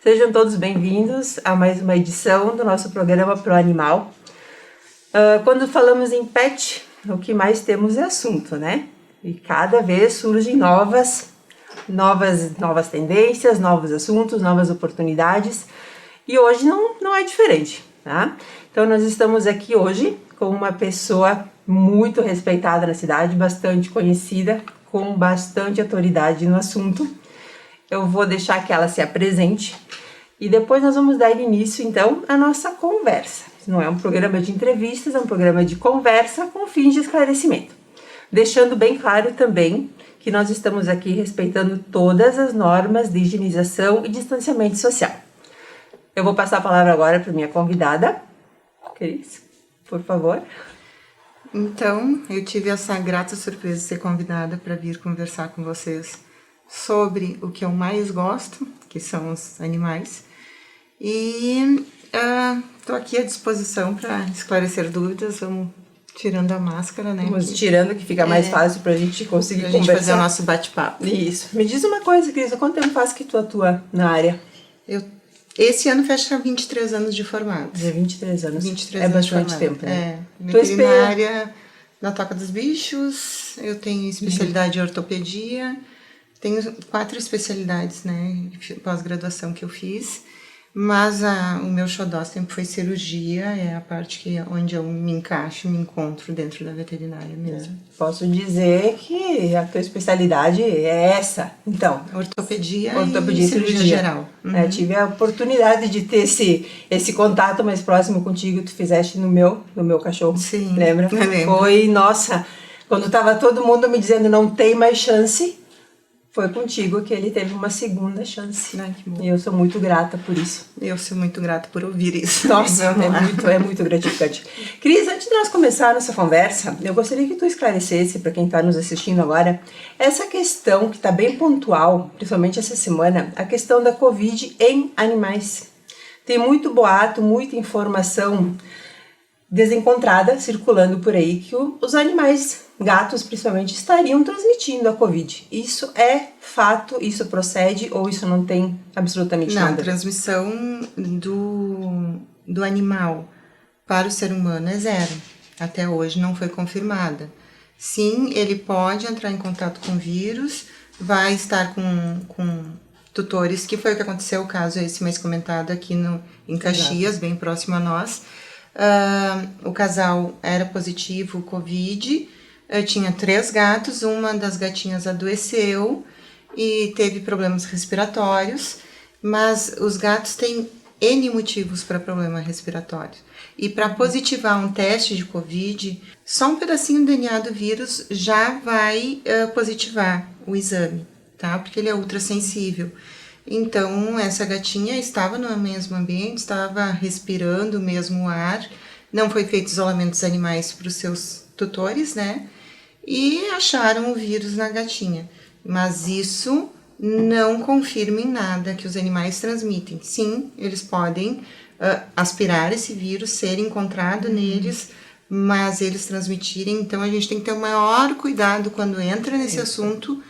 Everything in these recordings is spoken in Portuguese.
Sejam todos bem-vindos a mais uma edição do nosso programa Pro Animal. Quando falamos em pet, o que mais temos é assunto, né? E cada vez surgem novas tendências, novos assuntos, novas oportunidades. E hoje não é diferente, tá? Então nós estamos aqui hoje com uma pessoa muito respeitada na cidade, bastante conhecida, com bastante autoridade no assunto. Eu vou deixar que ela se apresente e depois nós vamos dar início, então, à nossa conversa. Não é um programa de entrevistas, é um programa de conversa com fins de esclarecimento. Deixando bem claro também que nós estamos aqui respeitando todas as normas de higienização e distanciamento social. Eu vou passar a palavra agora para minha convidada. Cris, por favor. Então, eu tive essa grata surpresa de ser convidada para vir conversar com vocês sobre o que eu mais gosto, que são os animais. E estou aqui à disposição para esclarecer dúvidas. Vamos tirando a máscara, né? Vamos tirando, que fica mais fácil para a gente conseguir conversar. Pra gente fazer o nosso bate-papo. Isso. Me diz uma coisa, Cris, há quanto tempo faz que tu atua na área? Esse ano fecha 23 anos de formado. 23 anos. 23 é anos bastante tempo, né? Veterinária na Toca dos Bichos, eu tenho especialidade em ortopedia, tenho 4 especialidades, né, pós-graduação que eu fiz, mas o meu xodó sempre foi cirurgia, é a parte onde eu me encaixo, me encontro dentro da veterinária mesmo. Posso dizer que a tua especialidade é essa, então. Ortopedia e cirurgia geral. Uhum. Tive a oportunidade de ter esse contato mais próximo contigo, tu fizeste no meu cachorro. Sim, lembra? eu lembro. Foi, nossa, quando tava todo mundo me dizendo não tem mais chance, foi contigo que ele teve uma segunda chance. Ai, que bom. E eu sou muito grata por isso. Eu sou muito grata por ouvir isso. Nossa, é muito gratificante. Cris, antes de nós começar nossa conversa, eu gostaria que tu esclarecesse para quem está nos assistindo agora essa questão que está bem pontual, principalmente essa semana, a questão da Covid em animais. Tem muito boato, muita informação desencontrada circulando por aí que os animais, gatos principalmente, estariam transmitindo a Covid. Isso é fato? Isso procede ou isso não tem absolutamente nada? Não, a transmissão do animal para o ser humano é zero. Até hoje não foi confirmada. Sim, ele pode entrar em contato com vírus, vai estar com tutores, que foi o que aconteceu, o caso esse mais comentado aqui em Caxias, exato, bem próximo a nós. O casal era positivo Covid, tinha 3 gatos, uma das gatinhas adoeceu e teve problemas respiratórios, mas os gatos têm N motivos para problema respiratório. E para positivar um teste de Covid, só um pedacinho do DNA do vírus já vai positivar o exame, tá? Porque ele é ultrassensível. Então, essa gatinha estava no mesmo ambiente, estava respirando o mesmo ar, não foi feito isolamento dos animais para os seus tutores, né? E acharam o vírus na gatinha. Mas isso não confirma em nada que os animais transmitem. Sim, eles podem aspirar esse vírus, ser encontrado neles, mas eles transmitirem. Então, a gente tem que ter o maior cuidado quando entra nesse assunto,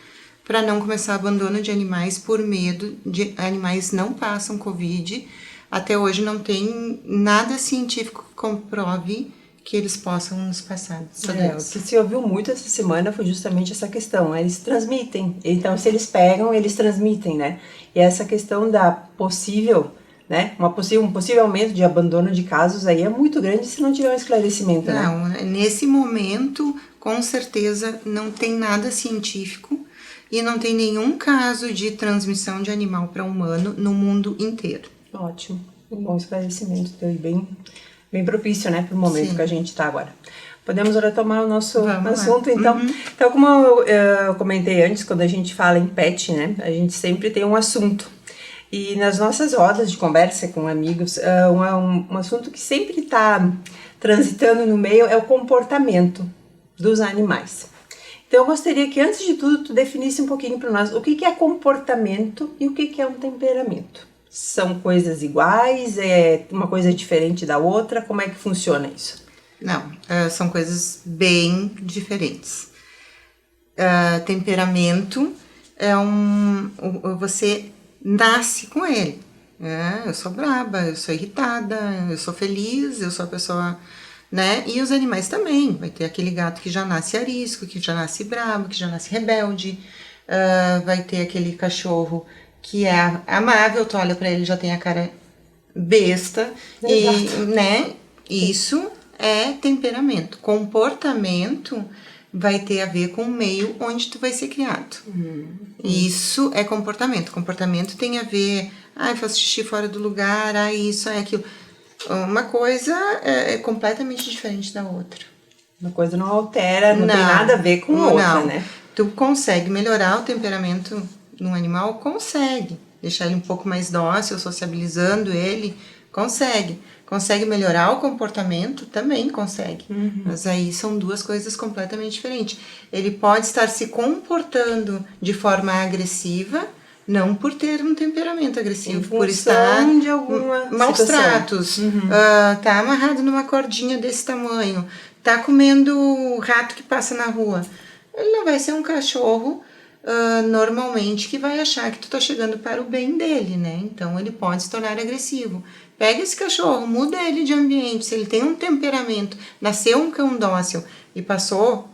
para não começar abandono de animais por medo de animais não passam Covid. Até hoje não tem nada científico que comprove que eles possam nos passar. O que se ouviu muito essa semana foi justamente essa questão, eles transmitem. Então, se eles pegam, eles transmitem, né? E essa questão da possível, né? Um possível aumento de abandono de casos aí é muito grande se não tiver um esclarecimento, né? Não, nesse momento, com certeza, não tem nada científico e não tem nenhum caso de transmissão de animal para humano no mundo inteiro. Ótimo, um bom esclarecimento, bem propício, né, para o momento Sim. que a gente está agora. Podemos retomar o nosso assunto, então. Uhum. Então, como eu comentei antes, quando a gente fala em pet, né, a gente sempre tem um assunto. E nas nossas rodas de conversa com amigos, um assunto que sempre está transitando no meio é o comportamento dos animais. Então, eu gostaria que, antes de tudo, tu definisse um pouquinho para nós o que é comportamento e o que é um temperamento. São coisas iguais? É uma coisa diferente da outra? Como é que funciona isso? Não, são coisas bem diferentes. Temperamento é você nasce com ele. Eu sou braba, eu sou irritada, eu sou feliz, eu sou a pessoa, né? E os animais também. Vai ter aquele gato que já nasce arisco, que já nasce brabo, que já nasce rebelde. Vai ter aquele cachorro que é amável, tu olha pra ele já tem a cara besta. Exato. E, né? Isso é temperamento. Comportamento vai ter a ver com o meio onde tu vai ser criado. Isso é comportamento. Comportamento tem a ver, faço xixi fora do lugar, isso, aquilo. Uma coisa é completamente diferente da outra. Uma coisa não altera, não tem nada a ver com a outra, não. né? Tu consegue melhorar o temperamento num animal? Consegue. Deixar ele um pouco mais dócil, sociabilizando ele, consegue. Consegue melhorar o comportamento? Também consegue. Mas aí são duas coisas completamente diferentes. Ele pode estar se comportando de forma agressiva, não por ter um temperamento agressivo, por estar de alguma maus situação. tratos, tá amarrado numa cordinha desse tamanho, tá comendo rato que passa na rua. Ele não vai ser um cachorro normalmente que vai achar que tu tá chegando para o bem dele, né? Então ele pode se tornar agressivo. Pega esse cachorro, muda ele de ambiente. Se ele tem um temperamento, nasceu um cão dócil e passou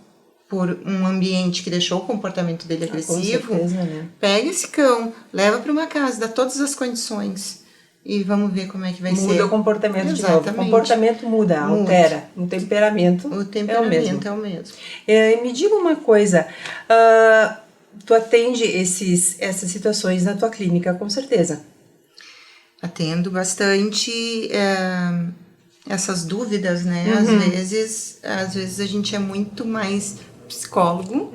por um ambiente que deixou o comportamento dele agressivo, Com certeza, né? pega esse cão, leva para uma casa, dá todas as condições e vamos ver como é que vai ser. Muda o comportamento de novo. O comportamento muda, altera. O temperamento é o mesmo. Me diga uma coisa, tu atende essas situações na tua clínica, com certeza? Atendo bastante essas dúvidas, né? Às vezes a gente é muito mais psicólogo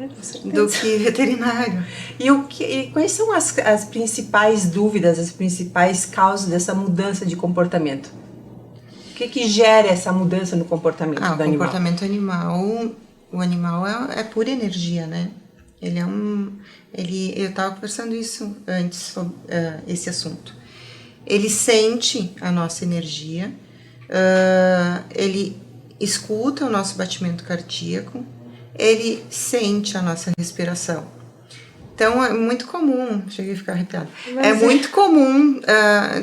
do que veterinário. E quais são as principais dúvidas, as principais causas dessa mudança de comportamento? O que gera essa mudança no comportamento do animal? O comportamento animal, o animal é pura energia, né? Eu estava conversando isso antes sobre esse assunto. Ele sente a nossa energia, ele escuta o nosso batimento cardíaco, ele sente a nossa respiração. Então, é muito comum, cheguei a ficar arrepiada, muito comum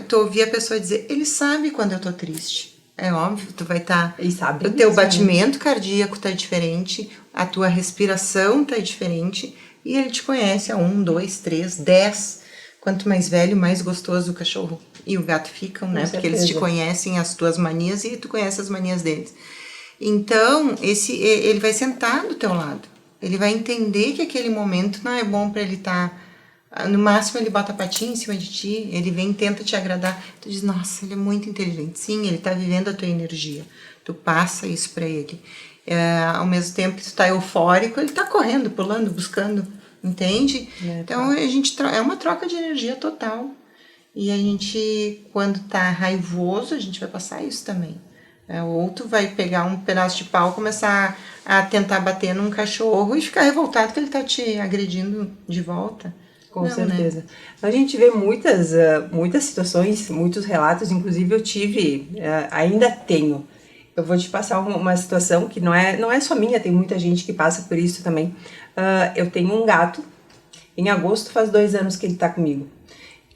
tu ouvir a pessoa dizer, ele sabe quando eu tô triste. É óbvio, tu vai estar... o teu batimento cardíaco tá diferente, a tua respiração tá diferente, e ele te conhece a 1, 2, 3, 10. Quanto mais velho, mais gostoso o cachorro e o gato ficam, né? Porque eles te conhecem as tuas manias e tu conhece as manias deles. Então, ele vai sentar do teu lado. Ele vai entender que aquele momento não é bom para ele estar... No máximo, ele bota a patinha em cima de ti, ele vem e tenta te agradar. Tu diz, nossa, ele é muito inteligente. Sim, ele tá vivendo a tua energia. Tu passa isso para ele. Ao mesmo tempo que tu tá eufórico, ele tá correndo, pulando, buscando, entende? Então, a gente é uma troca de energia total. E a gente, quando tá raivoso, a gente vai passar isso também. Ou tu vai pegar um pedaço de pau, começar a tentar bater num cachorro e ficar revoltado que ele tá te agredindo de volta. Com certeza. Né? A gente vê muitas situações, muitos relatos, inclusive eu tive, ainda tenho. Eu vou te passar uma situação que não é só minha, tem muita gente que passa por isso também. Eu tenho um gato, em agosto faz 2 anos que ele tá comigo.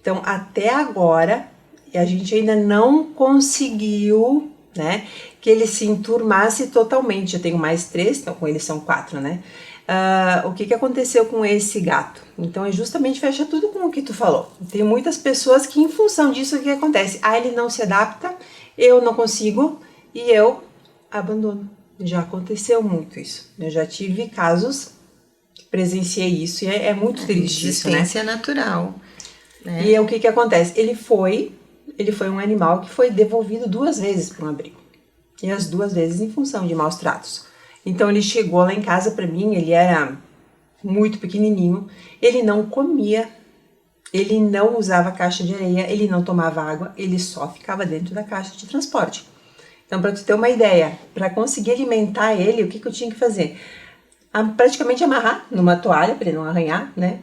Então, até agora, a gente ainda não conseguiu, né, que ele se enturmasse totalmente. Eu tenho mais 3, então com eles são 4, né? O que aconteceu com esse gato? Então, justamente fecha tudo com o que tu falou. Tem muitas pessoas que, em função disso, o que acontece? Ele não se adapta, eu não consigo e eu abandono. Já aconteceu muito isso. Eu já tive casos que presenciei isso e é muito triste isso, né? Resistência natural. Né? E o que acontece? Ele foi um animal que foi devolvido 2 vezes para um abrigo. E as 2 vezes em função de maus tratos. Então ele chegou lá em casa para mim, ele era muito pequenininho, ele não comia, ele não usava caixa de areia, ele não tomava água, ele só ficava dentro da caixa de transporte. Então, para tu ter uma ideia, para conseguir alimentar ele, o que eu tinha que fazer? Praticamente amarrar numa toalha para ele não arranhar, né?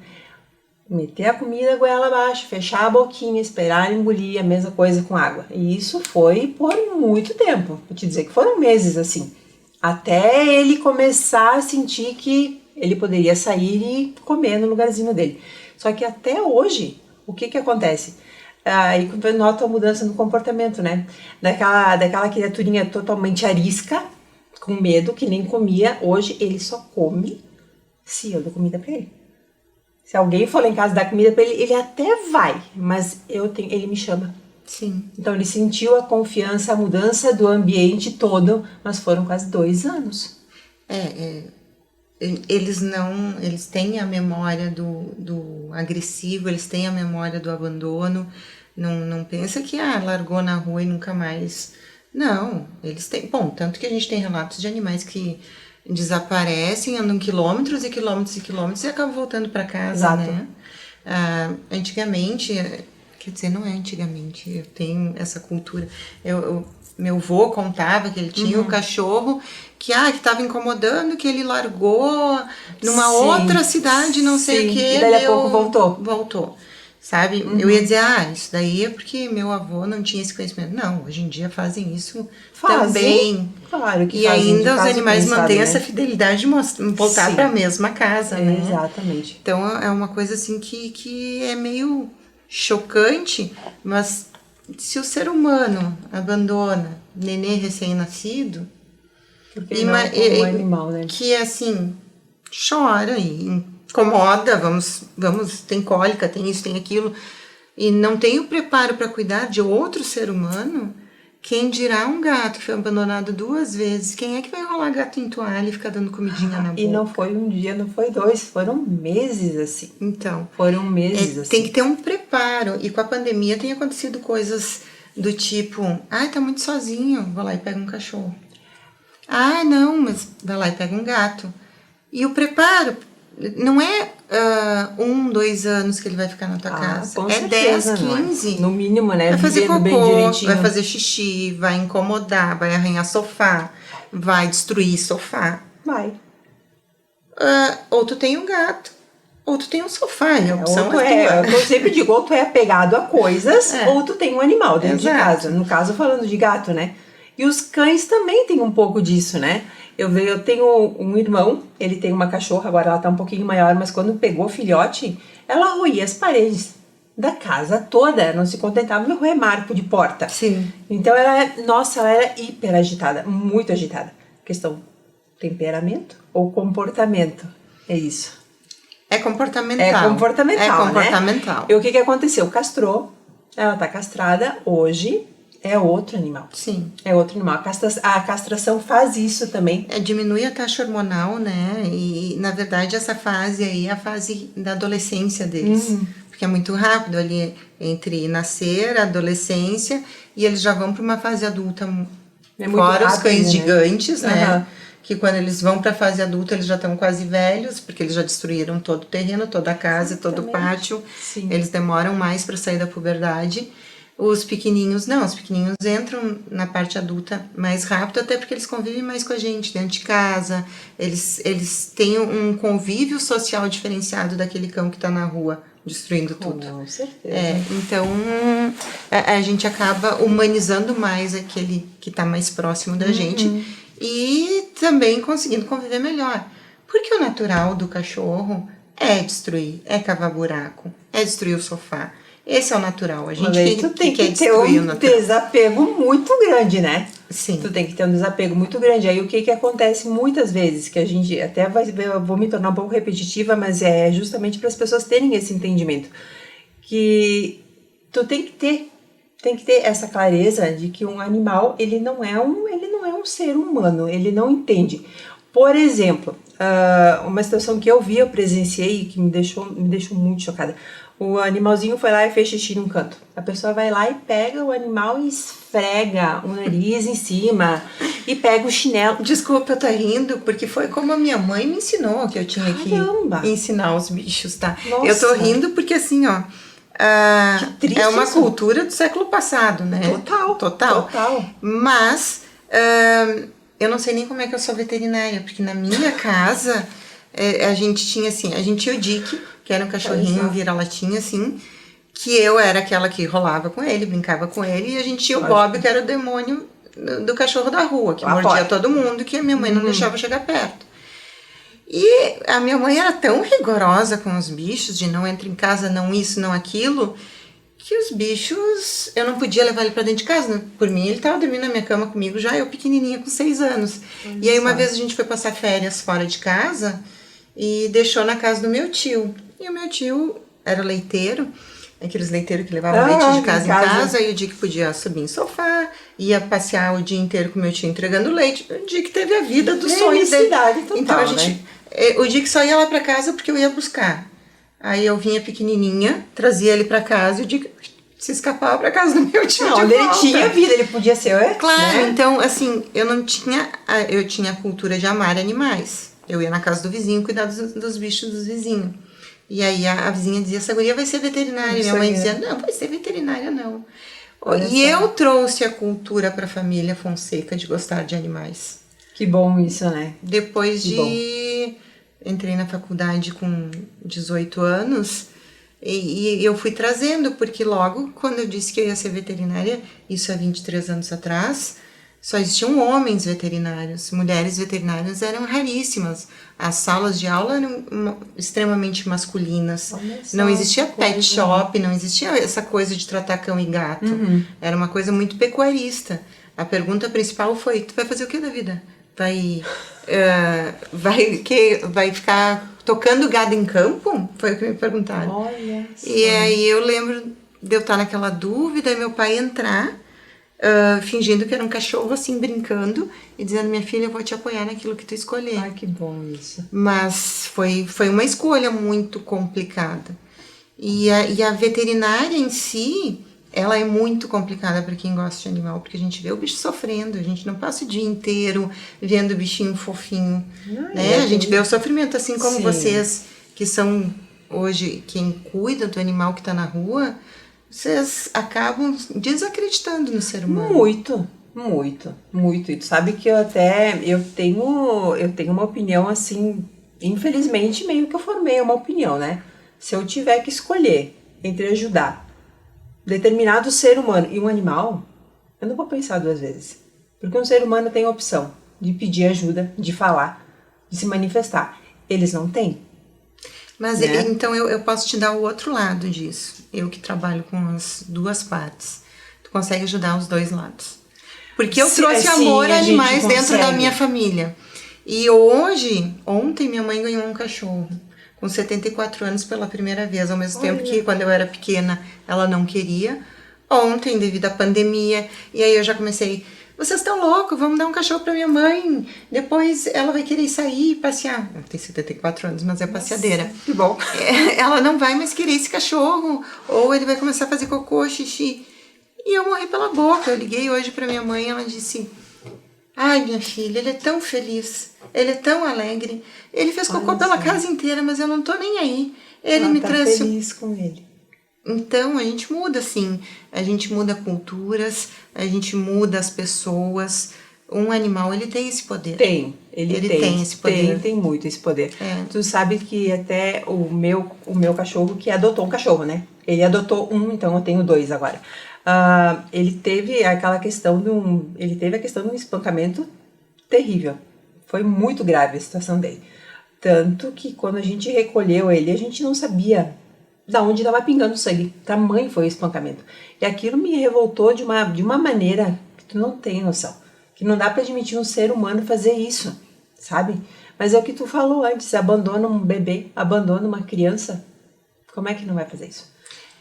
Meter a comida goela abaixo, fechar a boquinha, esperar ele engolir, a mesma coisa com água. E isso foi por muito tempo, vou te dizer que foram meses assim. Até ele começar a sentir que ele poderia sair e comer no lugarzinho dele. Só que até hoje, o que acontece? Aí tu nota a mudança no comportamento, né? Daquela criaturinha totalmente arisca, com medo, que nem comia. Hoje ele só come se eu dou comida pra ele. Se alguém for lá em casa dar comida pra ele, ele até vai, mas ele me chama. Sim. Então ele sentiu a confiança, a mudança do ambiente todo, mas foram quase 2 anos. Eles têm a memória do agressivo, eles têm a memória do abandono. Não pensa que largou na rua e nunca mais. Não, eles têm. Bom, tanto que a gente tem relatos de animais que desaparecem, andam quilômetros e quilômetros e quilômetros e acabam voltando para casa, Exato. né? Antigamente, quer dizer, não é antigamente, eu tenho essa cultura. Meu avô contava que ele tinha um cachorro que estava incomodando, que ele largou numa outra cidade, não sei o que. E daí a pouco voltou. Voltou. Sabe? Eu ia dizer, isso daí é porque meu avô não tinha esse conhecimento. Não, hoje em dia fazem isso também. Claro que e fazem. ainda os animais mantêm né? essa fidelidade de voltar para a mesma casa, né? Exatamente. Então é uma coisa assim que é meio chocante, mas se o ser humano abandona nenê recém-nascido, porque não como um animal, né? Que assim chora e incomoda, tem cólica, tem isso, tem aquilo, e não tem o preparo para cuidar de outro ser humano, quem dirá um gato que foi abandonado 2 vezes? Quem é que vai enrolar gato em toalha e ficar dando comidinha na boca? E não foi um dia, não foi 2, foram meses assim. Então, foram meses assim. Tem que ter um preparo, e com a pandemia tem acontecido coisas do tipo, tá muito sozinho, vou lá e pego um cachorro. Não, mas vai lá e pega um gato. E o preparo não é 1, 2 anos que ele vai ficar na tua casa. Com é certeza, 10, 15. No mínimo, né? Vai fazer cocô, bem direitinho. vai fazer xixi, vai incomodar, vai arranhar sofá, vai destruir sofá. Vai. Ou tu tem um gato, ou tu tem um sofá. A opção eu sempre digo, ou tu é apegado a coisas, ou tu tem um animal dentro de casa. No caso, falando de gato, né? E os cães também têm um pouco disso, né? Eu tenho um irmão, ele tem uma cachorra, agora ela tá um pouquinho maior, mas quando pegou filhote, ela roía as paredes da casa toda, não se contentava em roer marco de porta. Sim. Então ela era hiper agitada, muito agitada. Questão temperamento ou comportamento? É isso. É comportamental. É comportamental. Né? E o que aconteceu? Castrou, ela tá castrada hoje. É outro animal. Sim. É outro animal. A castração faz isso também. Diminui a taxa hormonal, né? E, na verdade, essa fase aí é a fase da adolescência deles. Porque é muito rápido ali entre nascer, a adolescência, e eles já vão para uma fase adulta. Fora os cães gigantes, né? Que quando eles vão para a fase adulta, eles já estão quase velhos, porque eles já destruíram todo o terreno, toda a casa, todo o pátio. Sim. Eles demoram mais para sair da puberdade. Os pequenininhos não, os pequenininhos entram na parte adulta mais rápido, até porque eles convivem mais com a gente dentro de casa, eles têm um convívio social diferenciado daquele cão que está na rua destruindo tudo. Com certeza. Então a gente acaba humanizando mais aquele que está mais próximo da gente e também conseguindo conviver melhor. Porque o natural do cachorro é destruir, é cavar buraco, é destruir o sofá. Esse é o natural. A gente tem que ter um desapego muito grande, né? Sim. Tu tem que ter um desapego muito grande. Aí o que acontece muitas vezes, que a gente até eu vou me tornar um pouco repetitiva, mas é justamente para as pessoas terem esse entendimento. Que tu tem que ter essa clareza de que um animal, ele não é um ser humano, ele não entende. Por exemplo, uma situação que eu presenciei, que me deixou muito chocada. O animalzinho foi lá e fez xixi num canto. A pessoa vai lá e pega o animal e esfrega o nariz em cima e pega o chinelo. Desculpa, eu tô rindo, porque foi como a minha mãe me ensinou que eu tinha que ensinar os bichos, tá? Nossa. Eu tô rindo porque assim, que triste é uma isso. cultura do século passado, né? Total. Mas eu não sei nem como é que eu sou veterinária, porque na minha casa a gente tinha o Dick, que era um cachorrinho vira-latinha, assim, que eu era aquela que rolava com ele, brincava com ele, e a gente tinha o Bob, que era o demônio do cachorro da rua, que mordia todo mundo, que a minha mãe não deixava chegar perto. E a minha mãe era tão rigorosa com os bichos, de não entra em casa, não isso, não aquilo, que que os bichos, eu não podia levar ele pra dentro de casa, né? Por mim ele tava dormindo na minha cama comigo já, eu pequenininha com 6 anos. E aí uma vez a gente foi passar férias fora de casa e deixou na casa do meu tio. E o meu tio era leiteiro, aqueles leiteiros que levavam leite de casa em casa, e o dia que podia subir em sofá, ia passear o dia inteiro com o meu tio entregando leite, o dia que teve a vida dos sonhos dele. Total, Então a gente, o dia que só ia lá pra casa porque eu ia buscar. Aí eu vinha pequenininha, trazia ele pra casa e o dia que se escapava pra casa do meu tio. Não, ele tinha vida, ele podia ser, claro, né? Então, assim, eu tinha a cultura de amar animais. Eu ia na casa do vizinho cuidar dos bichos dos vizinhos. E aí a vizinha dizia, essa guria vai ser veterinária. Minha mãe dizia, não, vai ser veterinária não. E eu trouxe a cultura pra família Fonseca de gostar de animais. Que bom isso, né? Depois entrei na faculdade com 18 anos e eu fui trazendo, porque logo quando eu disse que eu ia ser veterinária, isso há 23 anos atrás, só existiam homens veterinários, mulheres veterinárias eram raríssimas. As salas de aula eram extremamente masculinas. Não existia pet shop, não existia essa coisa de tratar cão e gato. Era uma coisa muito pecuarista. A pergunta principal foi, tu vai fazer o que da vida? Vai ficar tocando gado em campo? Foi o que me perguntaram. Olha só. E aí eu lembro de eu estar naquela dúvida e meu pai entrar, fingindo que era um cachorro, assim, brincando, e dizendo, minha filha, eu vou te apoiar naquilo que tu escolher. Ai, que bom isso. Mas foi uma escolha muito complicada. E a veterinária em si, ela é muito complicada para quem gosta de animal, porque a gente vê o bicho sofrendo, a gente não passa o dia inteiro vendo o bichinho fofinho, né? A gente vê o sofrimento, assim como vocês, que são hoje quem cuida do animal que está na rua, vocês acabam desacreditando no ser humano. Muito, muito, muito. E tu sabe que eu tenho uma opinião assim, infelizmente meio que eu formei uma opinião, né? Se eu tiver que escolher entre ajudar determinado ser humano e um animal, eu não vou pensar 2 vezes. Porque um ser humano tem a opção de pedir ajuda, de falar, de se manifestar. Eles não têm. Mas né? Então eu posso te dar o outro lado disso. Eu que trabalho com as 2 partes. Tu consegue ajudar os 2 lados. Porque eu trouxe amor a animais dentro da minha família. E ontem minha mãe ganhou um cachorro. Com 74 anos pela primeira vez, ao mesmo tempo que quando eu era pequena ela não queria. Ontem, devido à pandemia, e aí eu já comecei, vocês estão loucos, vamos dar um cachorro pra minha mãe, depois ela vai querer sair e passear. Ela tem 74 anos, mas é passeadeira. Que bom. Ela não vai mais querer esse cachorro, ou ele vai começar a fazer cocô, xixi. E eu morri pela boca. Eu liguei hoje pra minha mãe e ela disse, ai, minha filha, ele é tão feliz, ele é tão alegre, ele fez cocô pela casa inteira, mas eu não tô nem aí. Ele me trouxe... feliz com ele. Então, a gente muda, assim, a gente muda culturas, a gente muda as pessoas. Um animal, ele tem esse poder. Ele tem esse poder. Tem muito esse poder. Tu sabe que até o meu cachorro, que adotou um cachorro, né? Ele adotou um, então eu tenho 2 agora. Ele teve a questão de um espancamento terrível. Foi muito grave a situação dele. Tanto que quando a gente recolheu ele, a gente não sabia da onde estava pingando sangue. Tamanho foi o espancamento. E aquilo me revoltou de uma maneira que tu não tem noção. Que não dá para admitir um ser humano fazer isso, sabe? Mas é o que tu falou antes, abandona um bebê, abandona uma criança. Como é que não vai fazer isso?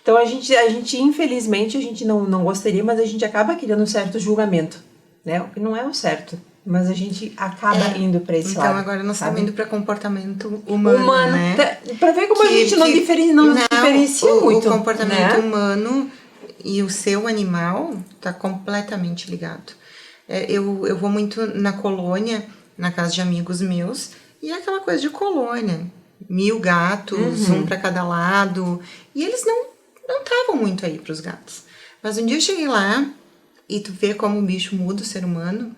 Então a gente infelizmente, a gente não gostaria, mas a gente acaba criando um certo julgamento, né? O que não é o certo. Mas a gente acaba indo para esse lado. Então agora nós estamos indo para comportamento humano, né? Para ver como a gente não diferencia muito. O comportamento né? humano e o seu animal está completamente ligado. Eu vou muito na colônia, na casa de amigos meus, e é aquela coisa de colônia. 1000 gatos, um para cada lado. E eles não estavam muito aí para os gatos. Mas um dia eu cheguei lá, e tu vê como o bicho muda o ser humano.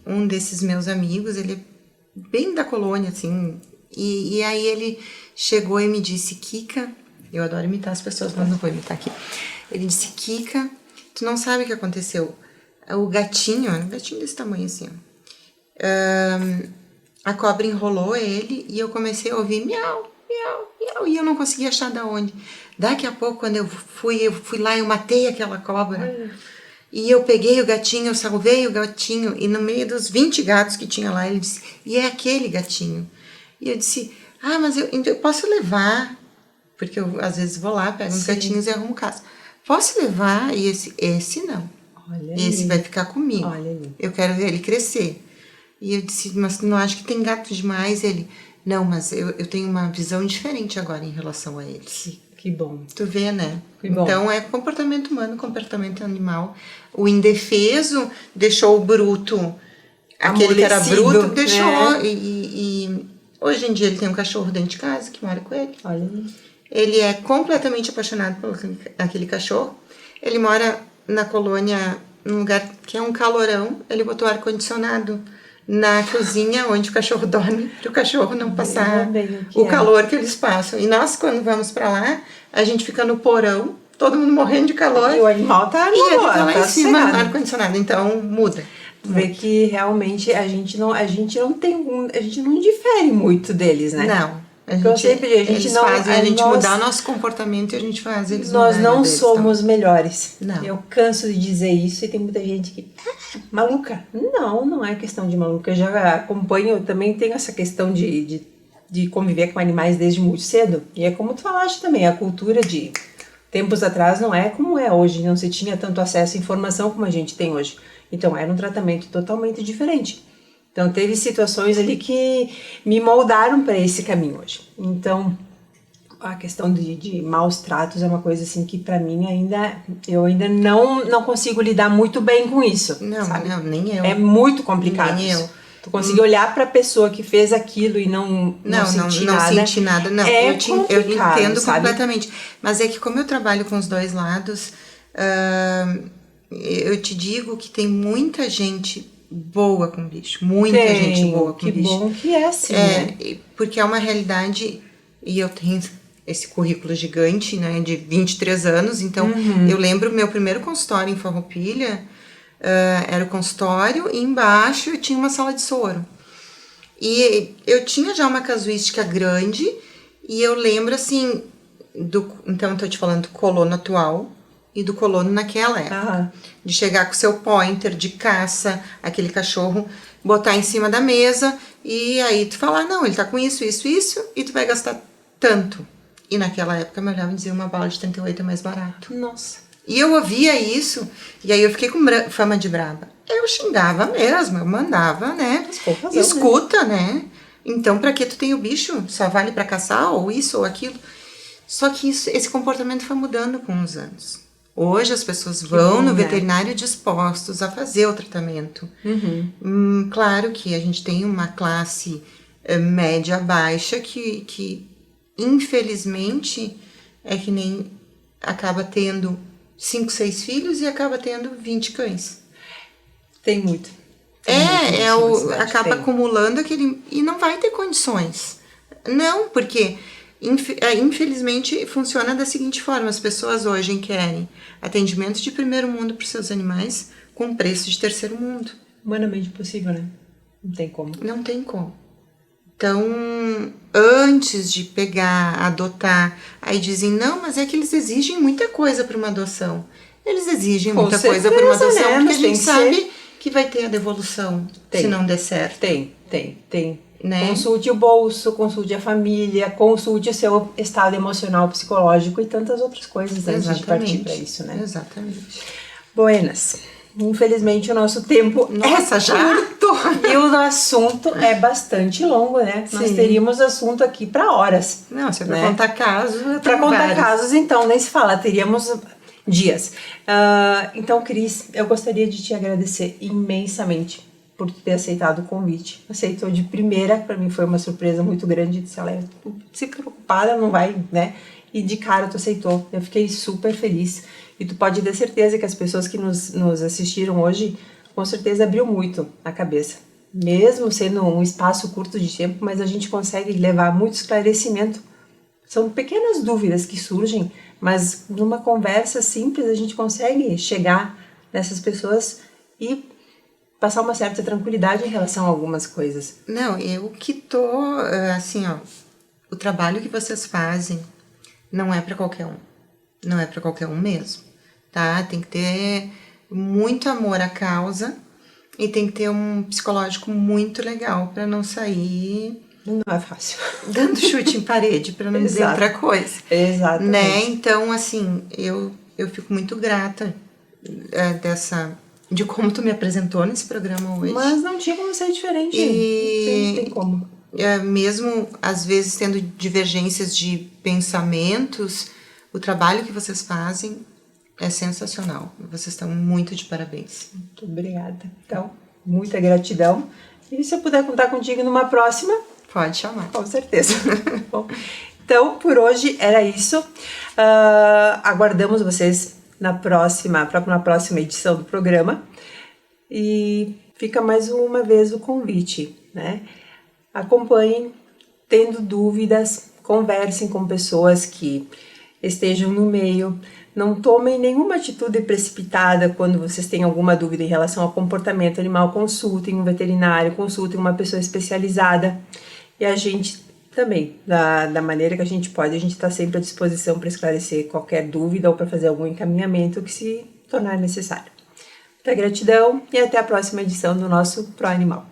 Um desses meus amigos, ele é bem da colônia, assim, e aí ele chegou e me disse, Kika, eu adoro imitar as pessoas, mas não vou imitar aqui. Ele disse, Kika, tu não sabe o que aconteceu. O gatinho, um gatinho desse tamanho assim, a cobra enrolou ele e eu comecei a ouvir miau, miau, miau, e eu não conseguia achar da onde. Daqui a pouco, quando eu fui lá, eu matei aquela cobra. E eu peguei o gatinho, eu salvei o gatinho, e no meio dos 20 gatos que tinha lá, ele disse, e é aquele gatinho. E eu disse, mas eu posso levar, porque eu às vezes vou lá, pego uns gatinhos e arrumo casa. Posso levar? E esse não. Olha Esse ali. vai ficar comigo. Olha ali. Eu quero ver ele crescer. E eu disse, mas não acho que tem gato demais? Ele, não, mas eu tenho uma visão diferente agora em relação a eles. Que bom. Tu vê, né? Que bom. Então é comportamento humano, comportamento animal. O indefeso deixou o bruto, aquele que era bruto, deixou. Né? E hoje em dia ele tem um cachorro dentro de casa que mora com ele. Olha ali. Ele é completamente apaixonado por aquele cachorro. Ele mora na colônia, num lugar que é um calorão. Ele botou ar-condicionado na cozinha onde o cachorro dorme, para o cachorro não passar o calor que eles passam. E nós, quando vamos para lá, a gente fica no porão, todo mundo morrendo de calor. E o animal tá e ele tá lá tá em cima no ar-condicionado. Então, muda. Vê que realmente a gente não difere muito deles, né? Não. A gente mudar o nosso comportamento e a gente faz eles Nós não deles, somos melhores. Não. Eu canso de dizer isso e tem muita gente que maluca. Não é questão de maluca. Eu já acompanho, eu também tenho essa questão de conviver com animais desde muito cedo. E é como tu falaste também, a cultura de tempos atrás não é como é hoje. Não se tinha tanto acesso à informação como a gente tem hoje. Então era um tratamento totalmente diferente. Então, teve situações ali que me moldaram para esse caminho hoje. Então, a questão de maus tratos é uma coisa assim que para mim eu ainda não consigo lidar muito bem com isso. Não, sabe? Não, nem eu. É muito complicado. Nem isso. eu. Tu conseguir olhar para a pessoa que fez aquilo e não sentir nada. Não senti nada, não. É eu entendo sabe? completamente. Mas é que como eu trabalho com os dois lados, eu te digo que tem muita gente boa com bicho, muita gente boa com bicho. Que bom que é assim, né? Porque é uma realidade, e eu tenho esse currículo gigante, né, de 23 anos, então eu lembro meu primeiro consultório em Farroupilha, era o consultório e embaixo eu tinha uma sala de soro. E eu tinha já uma casuística grande, e eu lembro assim, então eu tô te falando do colono atual, e do colono naquela época. De chegar com seu pointer de caça, aquele cachorro, botar em cima da mesa e aí tu falar, não, ele tá com isso, e tu vai gastar tanto. E naquela época eu me olhava e dizia, uma bala de 38 é mais barato. Nossa. E eu ouvia isso, e aí eu fiquei com fama de braba. Eu xingava mesmo, eu mandava, né? Escuta, né? Então pra que tu tem o bicho? Só vale pra caçar, ou isso, ou aquilo. Só que esse comportamento foi mudando com os anos. Hoje as pessoas vão no veterinário dispostos a fazer o tratamento. Claro que a gente tem uma classe média baixa que infelizmente é que nem acaba tendo 5, 6 filhos e acaba tendo 20 cães. Tem muito. Acaba acumulando aquele... E não vai ter condições. Não, porque... Infelizmente funciona da seguinte forma: as pessoas hoje querem atendimento de primeiro mundo para os seus animais com preço de terceiro mundo. Humanamente possível, né? Não tem como. Não tem como. Então, antes de pegar, adotar, aí dizem, não, mas é que eles exigem muita coisa para uma adoção. Eles exigem muita coisa para uma adoção, né? Porque a gente sabe que vai ter a devolução, se não der certo. Tem. Né? Consulte o bolso, consulte a família, consulte o seu estado emocional, psicológico e tantas outras coisas antes de partir para isso, né? Exatamente. Buenas. Infelizmente o nosso tempo já curto e o assunto é bastante longo, né? Sim. Nós teríamos assunto aqui para horas. Não, se é para contar casos, para contar casos, então, nem se fala, teríamos dias. Então, Cris, eu gostaria de te agradecer imensamente por ter aceitado o convite. Aceitou de primeira, para mim foi uma surpresa muito grande. Disse, ela se preocupada, não vai, né? E de cara tu aceitou. Eu fiquei super feliz. E tu pode ter certeza que as pessoas que nos assistiram hoje, com certeza abriu muito a cabeça. Mesmo sendo um espaço curto de tempo, mas a gente consegue levar muito esclarecimento. São pequenas dúvidas que surgem, mas numa conversa simples a gente consegue chegar nessas pessoas e passar uma certa tranquilidade em relação a algumas coisas. Não, eu que tô, assim, ó, o trabalho que vocês fazem não é para qualquer um. Não é para qualquer um mesmo, tá? Tem que ter muito amor à causa e tem que ter um psicológico muito legal para não sair Não é fácil. dando chute em parede, para não dizer outra coisa. Exatamente. Né? Então, assim, eu fico muito grata de como tu me apresentou nesse programa hoje. Mas não tinha como ser diferente. E Não tem como. Mesmo, às vezes, tendo divergências de pensamentos, o trabalho que vocês fazem é sensacional. Vocês estão muito de parabéns. Muito obrigada. Então, muita gratidão. E se eu puder contar contigo numa próxima, Pode chamar. com certeza. Bom, então, por hoje era isso. Aguardamos vocês na próxima edição do programa. E fica mais uma vez o convite, né? Acompanhem, tendo dúvidas, conversem com pessoas que estejam no meio. Não tomem nenhuma atitude precipitada quando vocês têm alguma dúvida em relação ao comportamento animal. Consultem um veterinário, consultem uma pessoa especializada. E a gente também, da maneira que a gente pode, a gente está sempre à disposição para esclarecer qualquer dúvida ou para fazer algum encaminhamento que se tornar necessário. Muita gratidão e até a próxima edição do nosso Pro Animal.